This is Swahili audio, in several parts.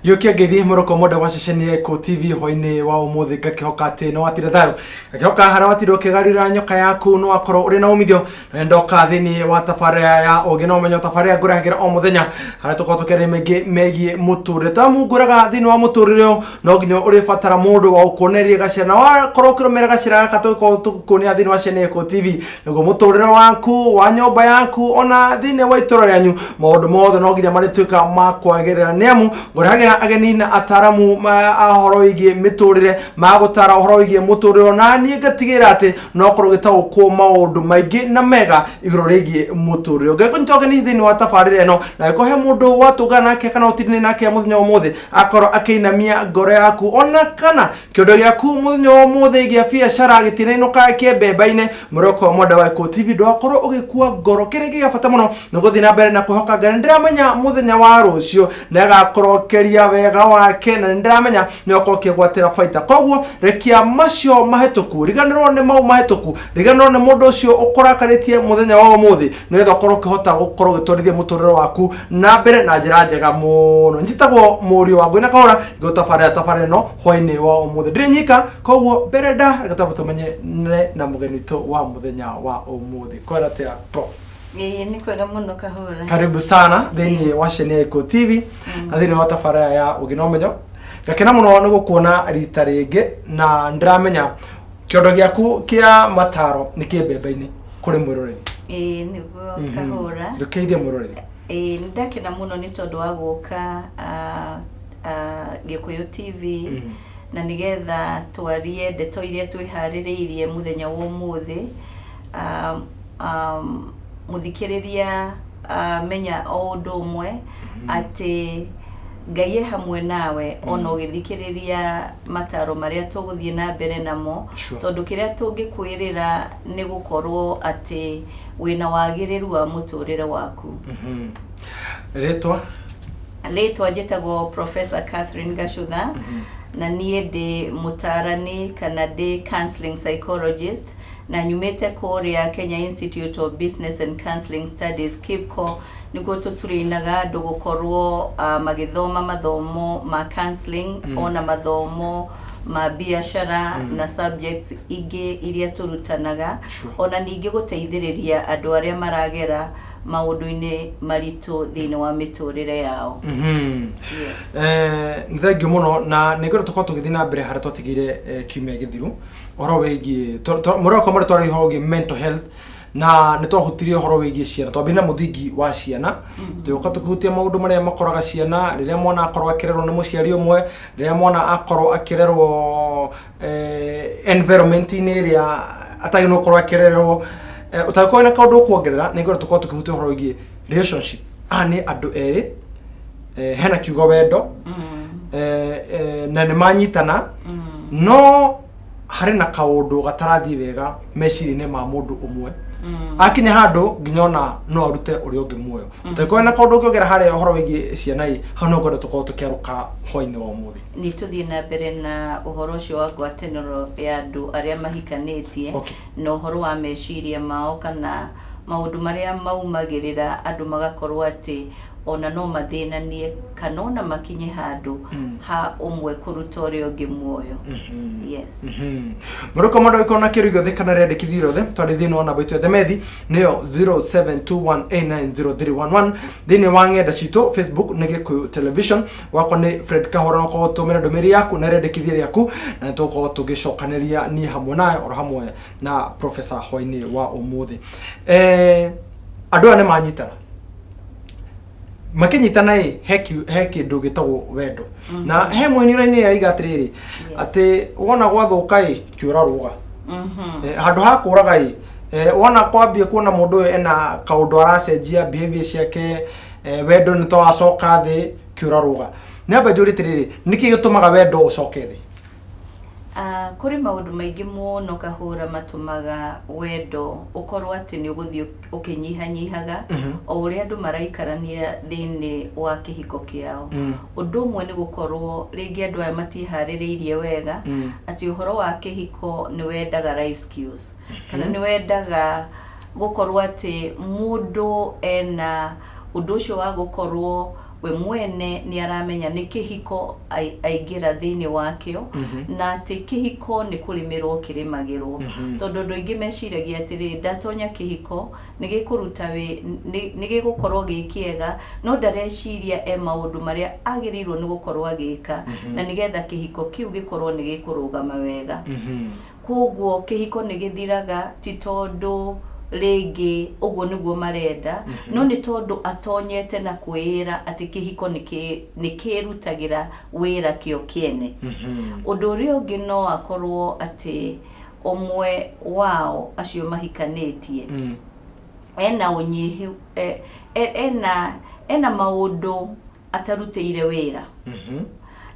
Yokia gethi moroko moda wa ceceni Eko TV hoine wa umuthi gakihoka ati no atire thayo gakihoka hara watiro kigarira nyoka yaku no akoro uri na umithio ndoka thini wa tafaria ya ogeno menyo tafaria nguragira o muthenya hara tukotokere megi muture tamu nguraga thini wa muturire no ginyo uri fatara mundu wa ukoneria gacena wa korokiro mera gacira gatuko tukunia thini wa ceceni Eko TV ngo muturire waku wa nyomba yaku ona thini wa itoro ryanyu maundu mothe no ginya marituika makwagirira niamu nguragira ageni na ataramu ahoro igie miturire magutara ohoro igie muturire na ni gatigira ati no korogetawo ko maundu maingi na mega iguru rigie muturire ngeko ntogeni thini wa tafarire no na ko he mundu watugana ke kana utirine nake muthenya umuthi akoro akeinamia ngoro yaku ona kana kiondo yaku muthenya umuthi igia biacara gitine no ka kebeba-ine muroko moda wa Eko TV do akoro ugikua ngoro kirege gafata muno no guthina mbere na kuhoka ngari ndiramenya muthenya wa rucio na gakorokeria wega wake na ndiramenya ni okokie gwatira faita koguo rekia macio mahetoku riganiro ne mau mahetoku riganiro ne mundu ucio ukorakaritie muthenya wa umuthi no thokoro kihota gukoro gitorithie muturiro waku na mbere na njira njega muno njitagwo murio wa Ngwina Kahora ngotafare no hoine wa umuthi ndinyika koguo mbere nda gatabutumenye na mugenito wa muthenya wa umuthi koratia prof. Ni kwega muno Kahora. Karibu sana thini wa ceceni Eko TV na thini wa tafaria ya ugino menyo gakena muno no gukuona rita ringi na ndiramenya kiondo giaku kia mataro ni kibeba-ini kuri mwiroreri niguo Kahora ndukeithia mwiroreri ndakena muno ni tondu wa guka Gikuyu TV na nigetha twarie ndeto iria twihaririirie muthenya wa umuthi muthikiriria menya o undu umwe ati Ngai hamwe nawe ona ugithikiriria mataro maria tuguthie na mbere namo tondu kiria tungikwirira ni gukorwo ati wina wagiriru wa muturire waku. Retwa njitagwo Professor Catherine Gachutha na nie ndi mutarani kana ndi counseling psychologist na nyumete kuria Kenya Institute of Business and Counseling Studies KIPCO niguo tuturinaga andu gukorwo magithoma mathomo ma counseling ona mathomo ma biashara na subjects ingi iria turutanaga ona ningi guteithiriria andu aria maragera maundu-ini maritu thini wa miturire yao. Yes. Thank you muno na nigoro tukotwo tugithina mbere hara twatigire kiumia githiru oro wegi muroko mara twari hogi mental health na nitwahutirie horo wegi ciana twabina muthingi wa ciana tuka tukuhutia maundu maria makoraga ciana riria mwana akorwo akirerwo ni muciari umwe riria mwana akorwo akirerwo environment-ini iria atagi no korwo akirerwo utakoina kaundu kuongerera nigoro tukotwo tukihutia horo wegi relationship ni andu eri hena kiugo wendo na ni manyitana no hari na kaundu gatarathi wega meciri-ini ma mundu umwe akinya handu nginyona no arute uri ungi muoyo teko na kaundu kiogera hari horo wigi ciana hano ngodo tukorwo tukiaruka hoine wa umuthi ni tuthie na mbere na uhoro ucio wa ngwataniro ya andu aria mahikanitie no uhoro wa meciria mao kana maundu maria maumagirira andu magakorwo ati ona no mathinanie kana ona makinye handu ha umwe kuruta uria ungi muoyo. Yes. Muroko mondo ikona kirugo the kana rendekithiro the twari thini ona baitu the methi nio 0721890311 thini wa ngenda citu Facebook na Gikuyu Television wako ni Fred Kahora no ko tumira ndumiri yaku na rendekithire yaku na tuko tugicokaniria ni hamwe naye oro hamwe na Professor Hoine wa umuthi andu ane manyitana makinyitana he kindu gitagwo wendo na he mwenire-ini ya igatiriri ati wona gwathuka kiura ruga handu ha kuraga wona kwambie kuona mundu ena kaundu aracenjia behavior ciake wendo ni to acoka thi kiura ruga namba njuri tiriri niki gitumaga wendo ucoke thi Kuri maundu maingi muno kahura matumaga wendo ukorwo ati ni uguthio ukinyihanyihaga o uria andu maraikarania thini wa kihiko kiao. Undu umwe ni gukorwo ringi andu aya matihaririirie wega ati uhoro wa kihiko ni wendaga life skills kana ni wendaga gukorwo ati mundu ena undu ucio wa gukorwo we mwene ni aramenya ni kihiko aingira thini wakio na ati kihiko ni kurimirwo kirimagirwo tondu ndu ingi meciragia atiri ndatonya kihiko ni gikuruta we ni gigukorwo gikiega no ndareciria maundu maria agirirwo ni gukorwo agika na nigetha kihiko kiu gikorwo ni gikurugama wega. Koguo kihiko ni githiraga ti tondu rege uguo niguo marenda no ni tondu atonyete na kwira ati kihiko nikirutagira wira kio kiene. Undu uria ungi no akorwo ati omwe wao acio mahikanitie ena unyihu ena maundu atarutire wira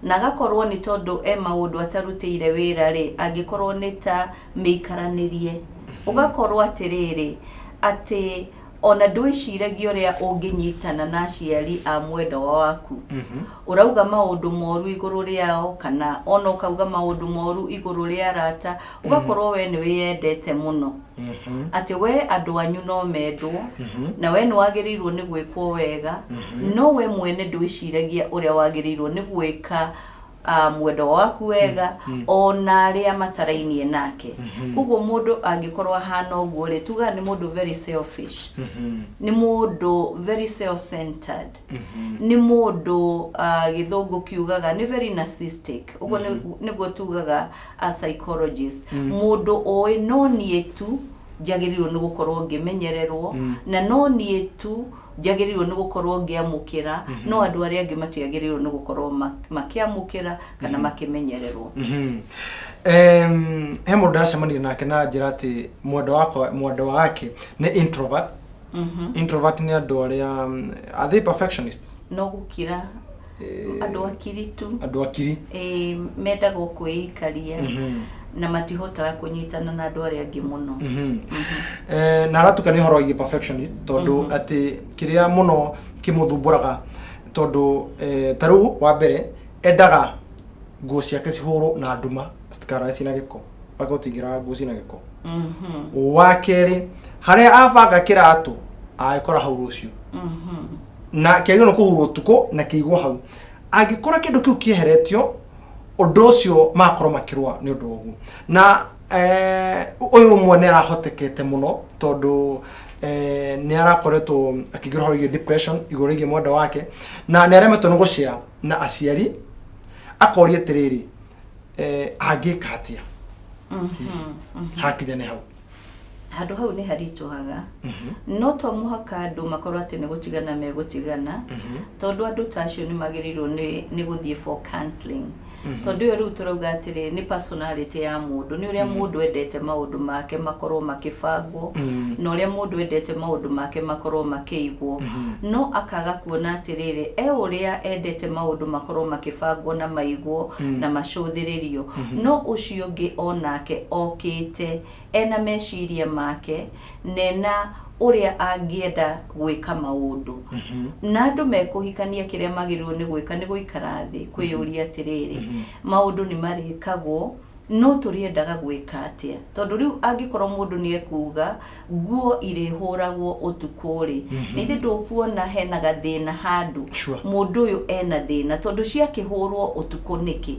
na gakorwo ni tondu maundu atarutire wira ri angikorwo ni ta meikaranirie ugakorwo atiriri ati ona ndwiciragia uria unginyitana na aciari a mwenda waku urauga maundu moru iguru riao kana ona ukauga maundu moru iguru ria arata ugakorwo we ni wiyendete muno ati we andu anyu no mendwo na we ni wagirirwo ni gwikwo wega no we mwene ndwiciragia uria wagirirwo ni gwika mwendo waku wega ona aria matarainie nake. Uguo mundu angikorwo hana uguo ri tuga ni mundu very selfish ni mundu very self-centered ni mundu githungu kiugaga ni very narcissistic. Uguo niguo tugaga a psychologist mundu oi no nie tu jagirirwo ni gukorwo ngimenyererwo na no nie tu jagirirwo ni gukorwo ngiamukira no andu aria angi matiagirirwo ni gukorwo makiamukira kana makimenyererwo. He mundu acemania nake na njira ati mwendo wake ni introvert. Introvert ni andu aria are they perfectionists? No gukira andu akiritu andu akiri mendaga kwĩikaria na matihotaga kunyitana na andu aria angi muno. Na aratukania horo igi perfectionist tondu ati kiria muno kimuthumburaga tondu taru wa mbere endaga nguo ciake cihuru na nduma citikara cina giko agotigira nguo cina giko. Wa keri haria abanga kiratu aikora hau rucio na kiagino kuhurwo tuko na kiigwo hau agikora kindu kiu kieheretio undu ucio makoro makirwa ni undu ugu na uyu mwe arahotekete muno tondu ni arakoretwo akigira horo depression igoro igi mwenda wake na ni aremetwo ni gucia na aciari akoria tiriri agika atia hakire ni hau handu hau ni harituhaga no to muhaka andu makorwo ati ni gutigana megutigana tondu andu tacio ni magirirwo ni guthie for counseling tondu yo riu turauga atiri ni personality ya mundu ni uria mundu endete maundu make makorwo makibangwo no uria mundu endete maundu make makorwo makiigwo no akaga kuona atiriri uria endete maundu makorwo makibangwo na maigwo na macuthiririo no ucio ngi onake okite ena meciria make nena uria angienda gwika maundu na andu mekuhikania kiria magirirwo ni gwika ni guikara thi kwiyuria atiriri maundu ni marikagwo no turiendaga gwika atia tondu riu angikorwo mundu ni ekuga nguo irihuragwo utukuri nithi ndukuona hena gathina handu mundu uyu ena thina tondu ciakihurwo utuku niki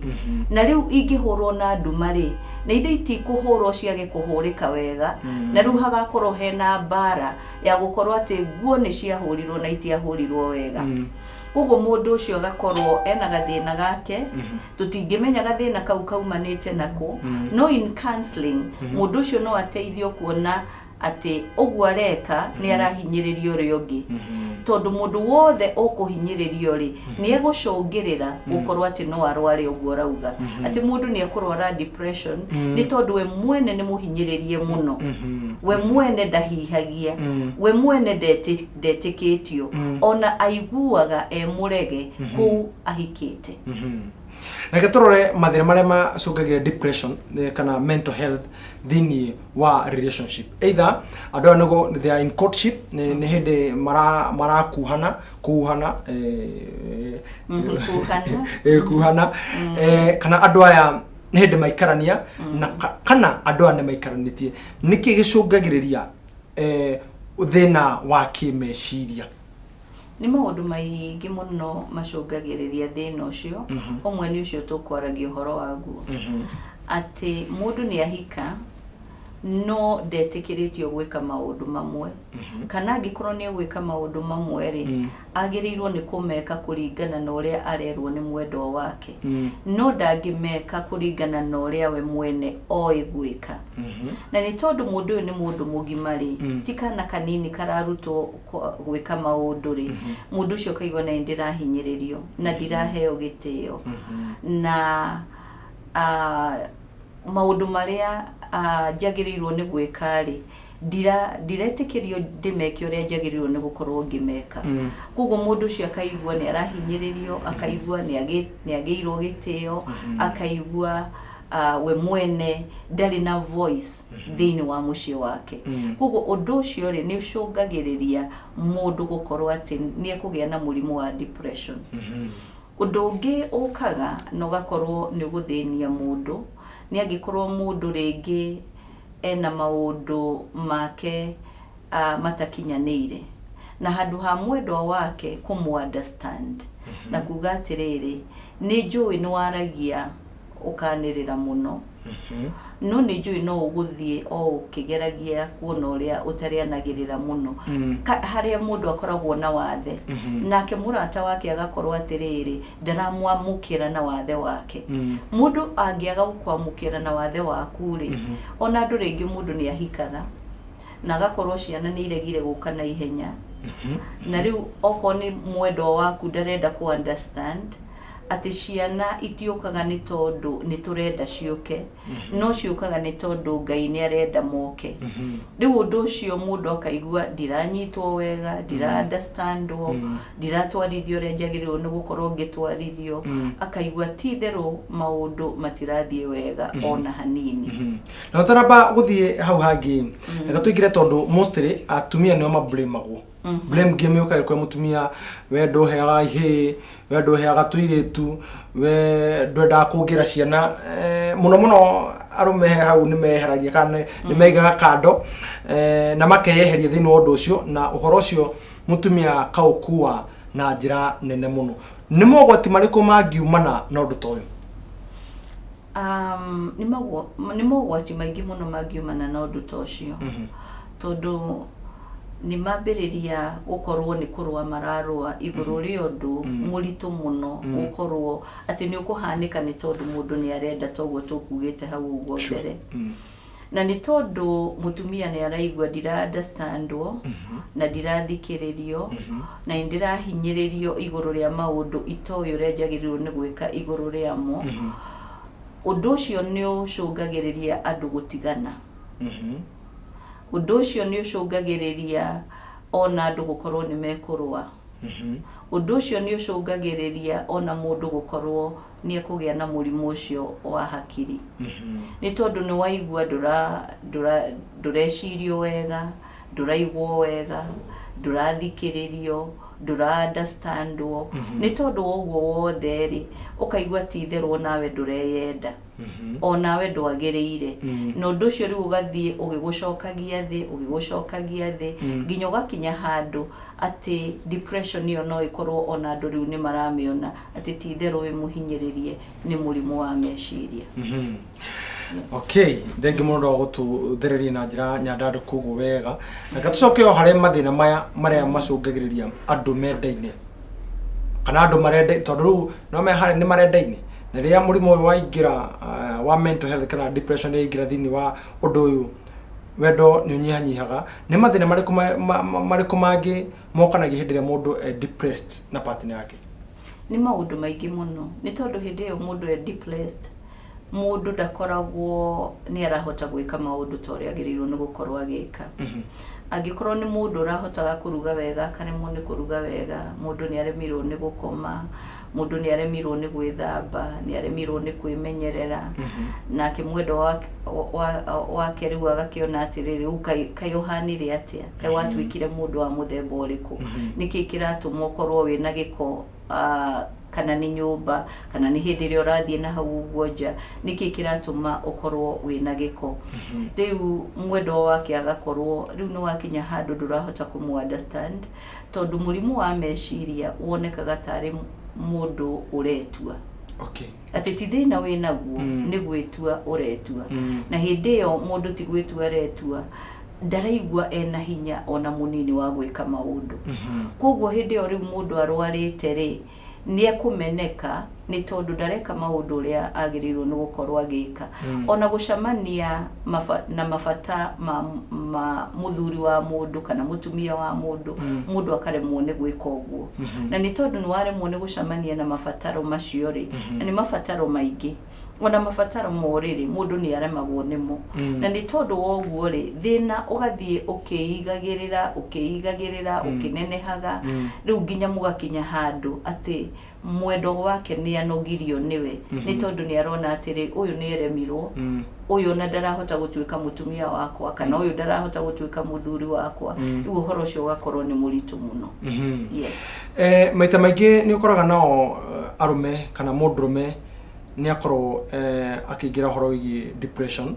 na riu ingihurwo na ndumari nithi itikuhurwo ciage kuhurika wega na riu hagakorwo hena bara ya gukorwo ati nguo ni ciahurirwo na itiahurirwo wega. Koguo mundu ucio gakorwo ena gathina gake tutingimenya gathina kau kaumanite nako no in counseling mundu ucio no ateithio kuona ati uguo areka ni arahinyiririo ri ungi tondu mundu wothe ukuhinyiririo ri ni egucungirira gukorwo ati no arware uguo rauga ati mundu ni ekurwara depression ni tondu we mwene ni muhinyiririe muno we mwene ndahihagia we mwene ndetikitio ona aiguaga murege ku ahikite Na gatorore mathira maria macungagira depression kana mental health thini wa relationship. Either andu anago they are in courtship ne hende marakuhana kuhana kana andu aya ne hende maikarania na kana andu ane maikaranitie niki gicungagiriria thina wa kimeciria. Ni maundu maingi muno macungagiriria thina ucio. Omwe ni ucio tukwaragia uhoro waguo ati mundu ni ahika no ndetikiritio gwika maundu mamwe kana angikorwo ni gwika maundu mamwe ri agirirwo ni kumeka kuringana na uria arerwo ni mwendwa wake no ndangimeka kuringana na uria we mwene oi gwika. Na ni tondu mundu uyu ni mundu mugimari tikana kanini kararutwo gwika maundu ri mundu ucio kaigwa na ndirahinyiririo na ndiraheo gitio na maundu maria jagirirwo ni gwika ri diretikirio ndimeke uria jagirirwo ni gukorwo ngimeka. Kugo mundu ucio akaigwa ni arahinyiririo akaigwa ni ageirwo gitio akaigwa we mwene ndari na voice thini wa mucie wake. Kugo undu ucio ri ni ucungagiriria mundu gukorwo ati ni ekugia na murimu wa depression. Undu ungi ukaga no gakorwo ni guthinia mundu ni agikorwo mundu ringi ena maundu make matakinyanire na handu ha mwendwa wake kumu understand na kuga atiriri ni njui ni waragia ukanirira muno no ni njui no uguthie o ukigeragia kuona uria utarianagirira muno haria mundu akoragwo na wathe nake murata wake agakorwo atiriri ndaramwamukira na wathe wake. Mundu angiaga gukwamukira na wathe waku ri ona andu ringi mundu ni ahikaga na agakorwo ciana ni iregire guka na ihenya na riu oko ni mwendwa waku ndarenda ku understand ati ciana itiukaga ni tondu ni turenda ciuke no ciukaga ni tondu Ngai ni arenda moke. Riu undu ucio mundu akaigua ndiranyitwo wega ndira understandwo ndiratwarithio ria njagirirwo ni gukorwo ngitwarithio akaigua titheru maundu matirathie wega ona hanini. Na taraba guthie hau hangi gatuigire tondu mostly atumia nio mablamagwo blame game yoka kwa mutumia we ndoheaga ihe we ndoheaga tuiretu we ndwenda kugira ciana muno arume hau ni meheragia kana ni meigaga kando na makeyeheria thini wa undu ucio na uhoro ucio mutumia kaukua na njira nene muno. Ni mogwati mariku mangiumana na undu toyo? Ni mogwati maingi muno mangiumana na undu tocio tondu ni mambiriria gukorwo ni kurwa mararwa iguru ri undu muritu muno gukorwo ati ni ukuhanika ni tondu mundu ni arenda toguo tukugite hau uguo mbere na ni tondu mutumia ni araigwa ndira understandwo na ndirathikiririo na ndirahinyiririo iguru ria maundu itoyo ria njagirirwo ni gwika iguru ria mo. Undu ucio ni ucungagiriria andu gutigana. Undu ucio ni ucungagiriria ona andu gukorwo ni mekurwa. Undu ucio ni ucungagiriria ona mundu gukorwo ni ekugia na murimu ucio wa hakiri. Ni tondu ni waigua ndurecirio wega nduraigwo wega ndurathikiririo ndura understandwo ni tondu woguo wothe ri ukaigua titherwo nawe ndureyenda onawe ndwagiriire no ndu ucio riu ugathie ugigucokagia thi nginya ugakinya handu ati depression iyo no ikorwo ona andu riu ni maramiona ati titherwo wi muhinyiririe ni murimu wa meciria. Okay, thengi muno gututhereria na njira nyandadu kugu wega na gatucoke o hare mathina maya maria macungagiriria andu mendaine kana andu marenda tondu no me hare ni marendaine na ria murimu waingira wa mental health kana depression ingira thini wa undu uyu wendo ni unyihanyihaga ni mathina mariku mangi mokanagia hindi ria mundu depressed na partner yake. Ni maundu maingi muno ni tondu hindi iyo mundu depressed mundu ndakoragwo ni arahota gwika maundu tori agirirwo ni gukorwo agika agikorwo ni mundu rahotaga kuruga wega karemwo ni kuruga wega mundu ni aremirwo ni gukoma mundu ni aremirwo ni gwithamba ni aremirwo ni kwimenyerera nake mwendo wake riu agakiona atiriri ukayuhanire atia kai watwikire mundu wa muthemba uriku niki kiratumwo korwo wina giko kana ni nyumba kana ni hindi ri urathie na hau ugonja niki kiratuma ukorwo wina giko riu mwendo wake agakorwo riu no wakinya handu ndurahota kumu understand tondu murimu wa meciria wonekaga tari mundu uretua ati ti thina wina guo ni gwitua uretua na hindi iyo mundu ti gwitua aretua ndaraigwa ena hinya ona munini wa gwika maundu koguo hindi iyo riu mundu arwarite ri ni akumeneka ni tondu ndareka maundu uria agirirwo ni gukorwo agika ona gucamania na mafata ma muthuri wa mundu kana mutumia wa mundu mundu akaremwo ni gwika uguo na ni tondu ni waremwo ni gucamania na mafataro macio ri na ni mafataro maingi ona mafataro moriri mundu ni aremagwo nimo na ni tondu woguo ri thina ugathie ukiigagirira ukinenehaga riu nginya mugakinya handu ati mwendo wake ni anogirio niwe ni tondu ni arona atiri uyu ni eremirwo uyu na ndarahota gutuika mutumia wakwa kana uyu ndarahota gutuika muthuri wakwa riu uhoro ucio ugakorwo ni muritu muno yes maita maingi ni ukoraga nao arume kana mundurume ni akorwo akigira horo igi depression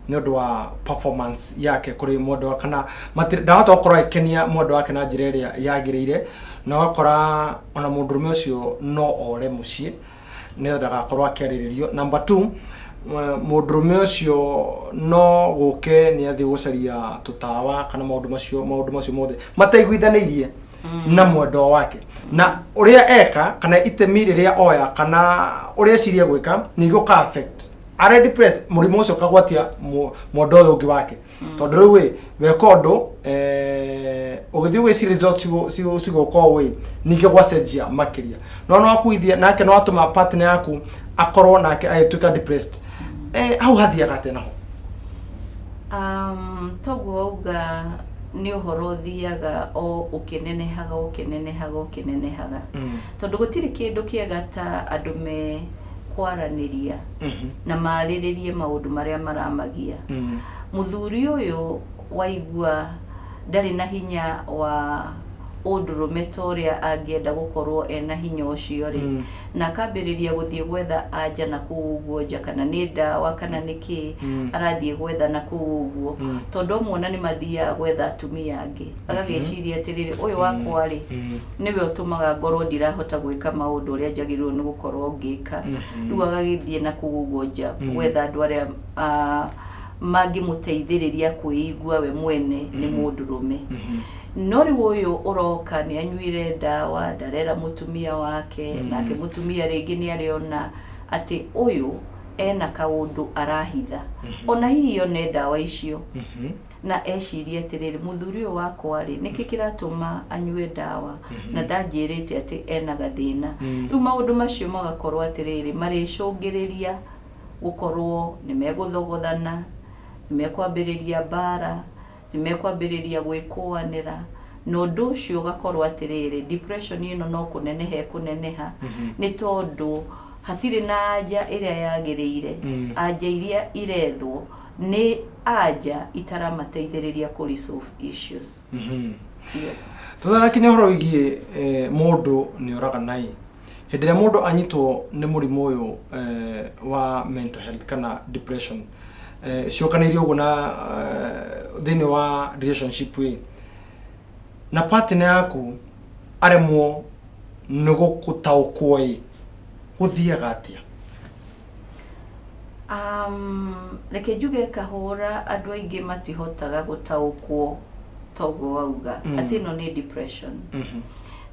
ni undu wa performance yake kuri mundu kana ndahota gukorwo ikenia mundu wake na njira iria yagirire na wakora ona mundurume ucio no ore mucii ni ndagakorwo akiariririo. Number 2, mundurume ucio no guke ni athi gucaria tutawa kana maundu macio mothe mataiguithanirie na mwendo wake na uria eka kana itemi riria oya kana uria ciria gwika ni guka affect are depressed murimu ucio kagwatia mwendo uyu ungi wake tondu riu we kondo ugithi we results cigokorwo we ninge gwacenjia makiria no akuithia nake no atuma partner yaku akorwo nake ayituka depressed hau hathiaga tena ho toguo uga ni uhoro thiaga o ukinenehaga tondu gutiri kindu kiega ta andu me kwaraniria na mariririe maundu maria maramagia muthuri uyu waigua ndari na hinya wa undurume toria angienda gukorwo ena hinya ucio ri na kambiriria guthie gwetha anja na kuuguo kana ni ndawa kana niki arathie gwetha na kuuguo tondu muona ni mathia gwetha atumia angi agagiciria atiriri uyu wakwa ri niwe utumaga ngorwo ndirahota gwika maundu uria njagirwo ni gukorwo ngika riu agagithie na kuuguo nja gwetha andu aria magi muteithiriria kuigua we mwene ni mundurume nori uyu uroka ni anyuire ndawa ndarera mutumia wake nake mutumia ringi ni ariona ati uyu ena kaundu arahitha ona hiyo ne ndawa icio na eciria atiriri muthuri uyu wakwa ri niki kiratuma anyue ndawa na ndanjirite ati ena gathina riu maundu macio magakorwo atiriri maricungiriria gukorwo ni meguthogothana nimekwambiriria bara nimekwambiriria gwikuanira no ndu ucio gakorwo atiriri depression ino no kuneneha ni tondu hatire na anja iria yagirire anja iria irethwo ni anja itaramateithiriria ku resolve issues yes tuthana kinya horo igie mundu ni oraga nai hindire mundu anyitwo ni murimu uyu wa mental health kana depression ciokanirio uguo na thini wa relationship we na partner yaku aremwo ni gukutaukwo guthiaga atia reke njuge kahura andu aingi matihotaga gutaukwo toguo wauga ati no ni depression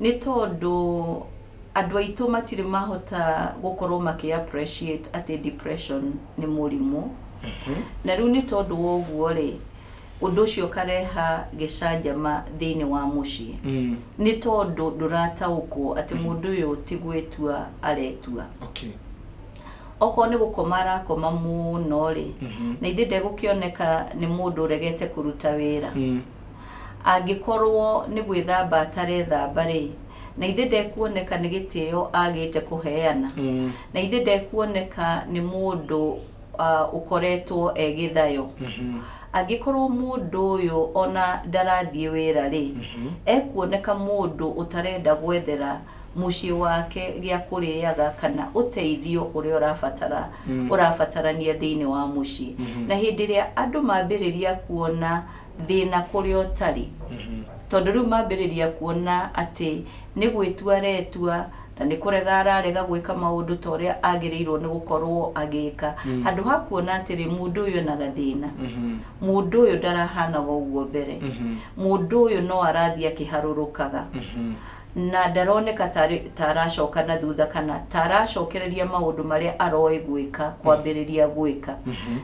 ni tondu andu aitu matiri mahota gukorwo maki appreciate ati depression ni murimu na riu ni tondu woguo ri undu ucio kareha gicanjama thiini wa mucii ni tondu ndurataukwo ati mundu uyu tigwetua aretua oko ni gukomara koma muno ri na ithe ndegukioneka ni mundu regete kuruta wira angikorwo ni gwithamba atarethamba ri na ithe ndekuoneka ni gitio agite kuheana na ithe ndekuoneka ni mundu ukoretwo egithayo angikorwo mundu uyu ona ndarathie wira ri ekuoneka mundu utarenda gwethera muci wake gya kuriaga kana uteithio uria urafatarania thiini wa muci na hindi ria andu mambiriria kuona thina kuria utari tondu riu mambiriria kuona ati ni gwitua retua na ni kurega ararega gwika maundu toria agirirwo ni gukorwo agika handu hakuona atiri mundu uyu na gathina mundu uyu ndarahana uguo mbere mundu uyu no arathia kiharurukaga na ndaroneka taracoka na thutha kana taracokereria maundu maria aroi gwika kwambiriria gwika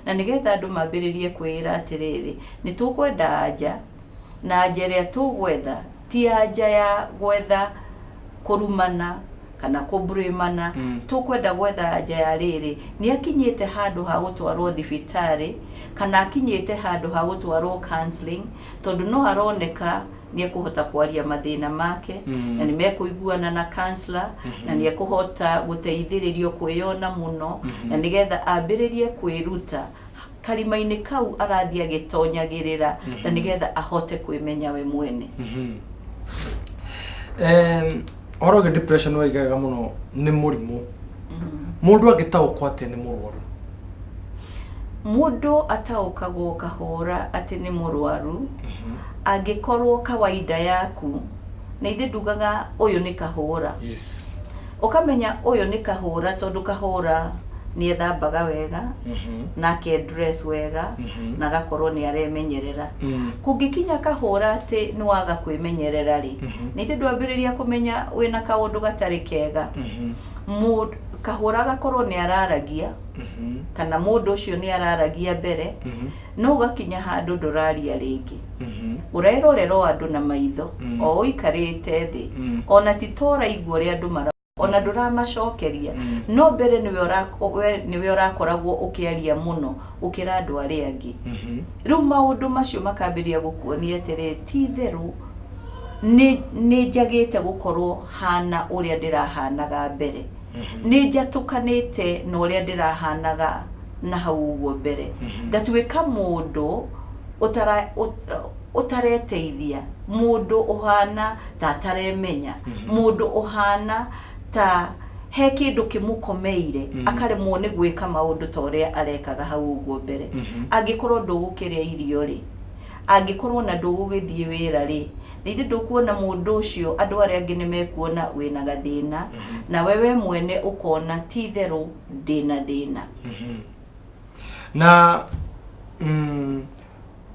na nigetha andu mambiririe kwira atiriri ni tukwenda aja na ajeria tugwetha ti aja ya gwetha kurumana kana kubrimana tukwenda gwetha aja ya riri ni akinyite handu ha gutwarwo thibitari kana akinyite handu ha gutwarwo counseling tondu no aroneka ni kuhota kwaria mathina make na ni mekuiguana na counselor na ni kuhota guteithiririo kwiyona muno na nigetha ambiririe kwiruta kalimaini kau arathia gitonyagirira na nigetha ahote kwimenya we mwene oroge depression waigaga muno ni murimu mundu agitaukwo ate ni murwaru mundu ataukagwo kahora ati ni murwaru angikorwo kawaida yaku na ithe ndugaga uyu ni kahora ukamenya uyu ni kahora tondu kahora ni ethambaga wega na ke dress wega na gakorwo ni aremenyerera kungikinya kahora ati ni waga kwimenyerera ri ni ithe ndwambiriria kumenya wina kaundu gatari kega kahora gakorwo ni araragia kana mundu ucio ni araragia mbere no gakinya handu nduraria ringi urerorero andu na maitho o ikarite thi ona titora igwo ri andu mara ona nduramacokeria no mbere niwe urakoragwo ukiaria muno ukira andu aria angi riu maundu macio makambiria gukuonia atiri ti theru ni njagite gukorwo hana uria ndirahanaga mbere ni njatukanite na uria ndirahanaga na hau uguo mbere ngatuika mundu utareteithia mundu uhana ta taremenya mundu uhana ta he kindu kimukomeire akaremwo ni gwika maundu toria arekaga hau uguo mbere angikorwo ndugukiria irio ri angikorwo na ndugugithie wira ri nithi ndukuona mundu ucio andu aria angi nimekuona wina gathina na wewe mwene ukona ti theru ndina thina na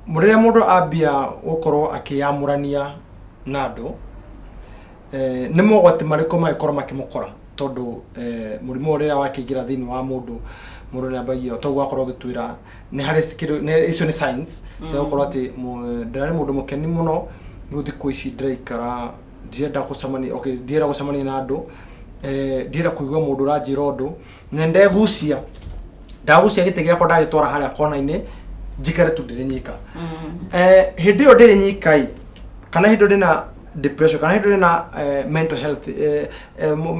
muriria mundu ambia gukorwo akiyamurania na andu ni mogwati mariko magikorwo makimukora tondu murimu uria wakiingira thini wa mundu ni ambagia toguo akorwo gitwira ni hari icio ni signs cia gukorwo ati ndarari mundu mukeni muno thikũ ici ndiraikara ndienda gucamania ndienda gucamania na andu ndienda kuigua mundu uranjira undu na ndagucia gite giakwa ndagitwara haria kona-ini njikare tu ndiri nyika hindi yo ndiri nyikai kana hindi ndina depression kana hindi ndina mental health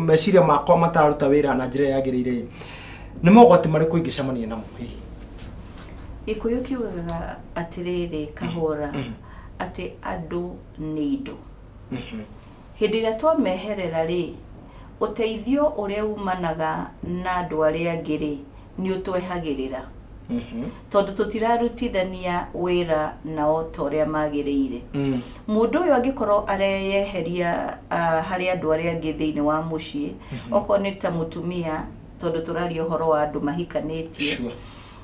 meciria makwa matararuta wira na njira yagirire ni mogwati mariko ingicamania namo hihi ikuyu kiugaga atiriri kahora ati andu ni indo hindi ria twameherera ri uteithio uria umanaga na andu aria angi ri ni utwehagirira tondu tutirarutithania wira nao toria magiriire mundu uyu angikorwo areyeheria hari andu aria angi thiini wa mucii oko ni ta mutumia tondu turaria uhoro wa andu mahikanitie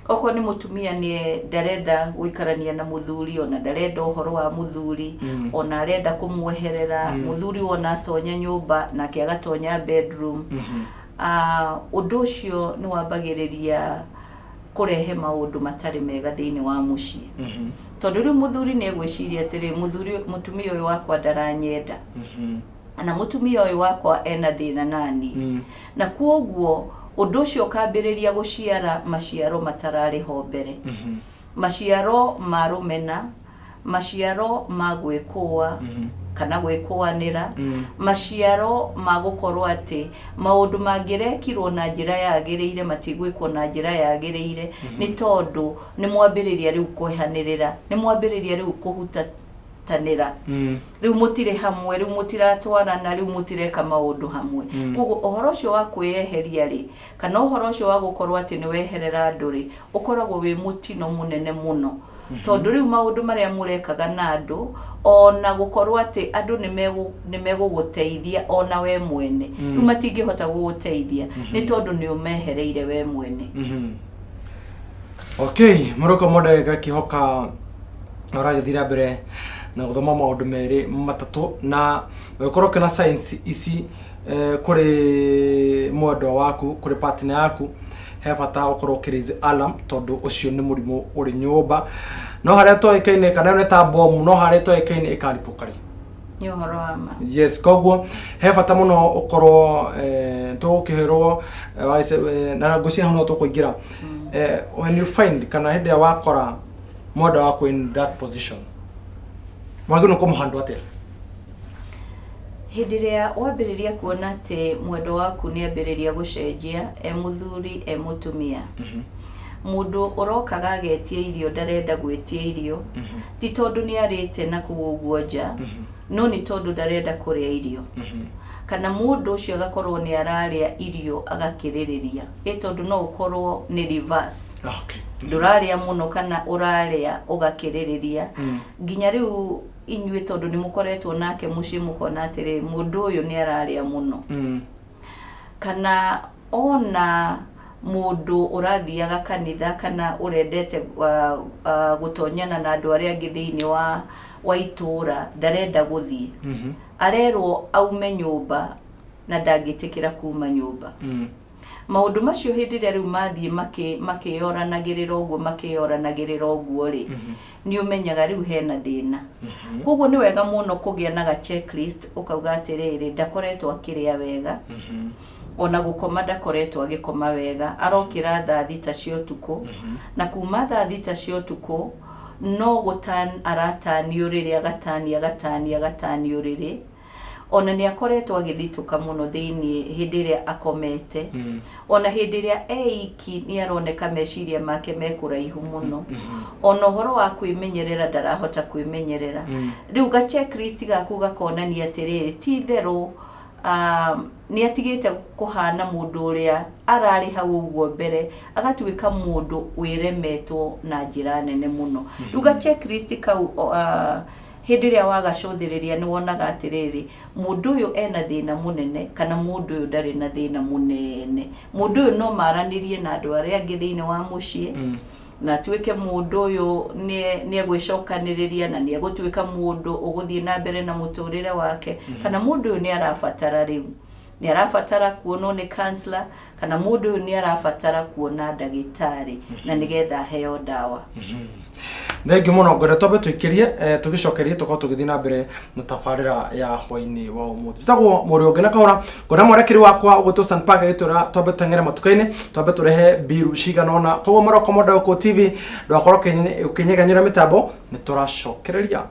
oko ni mutumia ni ndarenda guikarania na muthuri ona ndarenda uhoro wa muthuri ona arenda kumweherera muthuri ona atonya nyumba na kiagatonya bedroom undu ucio ni wambagiriria kurehe maundu matari mega thiini wa mucii tondu riu muthuri ni egwiciria atiri mutumia uyu wakwa ndaranyenda na mutumia uyu wakwa ena thina nani na kuoguo undu ucio ukambiriria guciara maciaro matarari ho mbere maciaro ma rumena maciaro ma gwikua kana gwikuanira maciaro ma gukorwo ati maundu mangirekirwo na njira yagiriire matigwikwo na njira yagiriire ni tondu ni mwambiriria riu kuhanirira ni mwambiriria riu kuhutanira riu mutire hamwe riu mutiratwarana riu mutireka maundu hamwe koguo uhoro ucio wa kweheria ri kana uhoro ucio wa gukorwo ati ni weherera andu ri ukoragwo wi mutino munene muno tondu riu maundu maria murekaga na andu ona gukorwo ati andu nimeguguteithia ona we mwene riu matingihota guguteithia ni tondu ni umehereire we mwene. Okay, Morocco mode gakihoka oragithira mbere na guthoma maundu meri matatu na gukorwo kana science ici kuri mwendo waku kuri partner yaku he bata ukorwo kirize alarm tondu ucio ni murimu uri nyumba no haria toikaine kana ne ta bomb no haria toikaine ikaripukari ni uhoro wa ma. Yes, koguo he bata muno ukorwo tukiherwo na gucia hano tukuingira when you find kana hende wakora mwendo wako in that position wagino kumuhandwa atia hindiria wambiriria kuona ati mwendo waku ni ambiriria gucenjia muthuri mutumia mundu urokaga agetie irio ndarenda gwetie irio ti tondu ni arite na kuguguo nja no ni tondu ndarenda kuria irio kana mundu ucio agakorwo ni araria irio agakiririria tondu no ukorwo ni reverse. Okay. Nduraria muno kana uraria ugakiririria nginya riu inyue tondu ni mukoretwo nake muci mukona atiri mundu uyu ni araria muno kana ona mundu urathiaga kanitha kana urendete gutonyana na andu aria angi thiini wa itura ndarenda guthie arerwo aume nyumba na ndangitikira kuma nyumba maundu macio hindi ria riu mathie makiyoranagirira uguo ri ni umenyaga riu hena thina koguo ni wega muno kugia na checklist ukauga atiriri ndakoretwo akiria wega ona gukoma ndakoretwo agikoma wega arokira thaa 6 cia utuku na kuma thaa 6 cia utuku no gutan aratani uriri agatani uriri ona ni akoretwo agithituka muno thiini hindi ria akomete ona hindi ria eiki ni aroneka meciria make mekuraihu muno ona horo wa kwimenyerera ndarahota kwimenyerera riu ga checklist gaku gakonania atiriri ti theru ni atigite kuhana mundu uria arari hau uguo mbere agatuika mundu wiremetwo na njira nene muno ruga checklist kau hindi ria wagacuthiriria ni wonaga atiriri mundu uyu ena thina munene kana mundu uyu ndari na thina munene mundu uyu no maranirie na andu aria angi thiini wa mucii na tuike mundu uyu ni egwicokaniriria na ni egutuika mundu uguthie na mbere na muturire wake kana mundu uyu ni arafatara riu ni arafatara kuonwo ni counselor kana mundu uyu ni arafatara kuona ndagitari na nigetha heo dawa. Thengiũ mũno ngwenda twambe tũikirie tũgicokerie tukorwo tũgithii na mbere na tabarĩra ya hwainĩ wa ũmũthĩ. Njĩtagwo Mũrĩ Ũngĩ na Kahũra, ngona mwerekeri wakwa ũgwĩtwo St Park agĩtwĩra twambe tũteng'ere matuka-inĩ twambe tũrehe mbiru cigana ũna. Koguo Morocco Model TV ndũgakorwo ũkĩnyeganyĩra mĩtambo nĩ tũracokereria.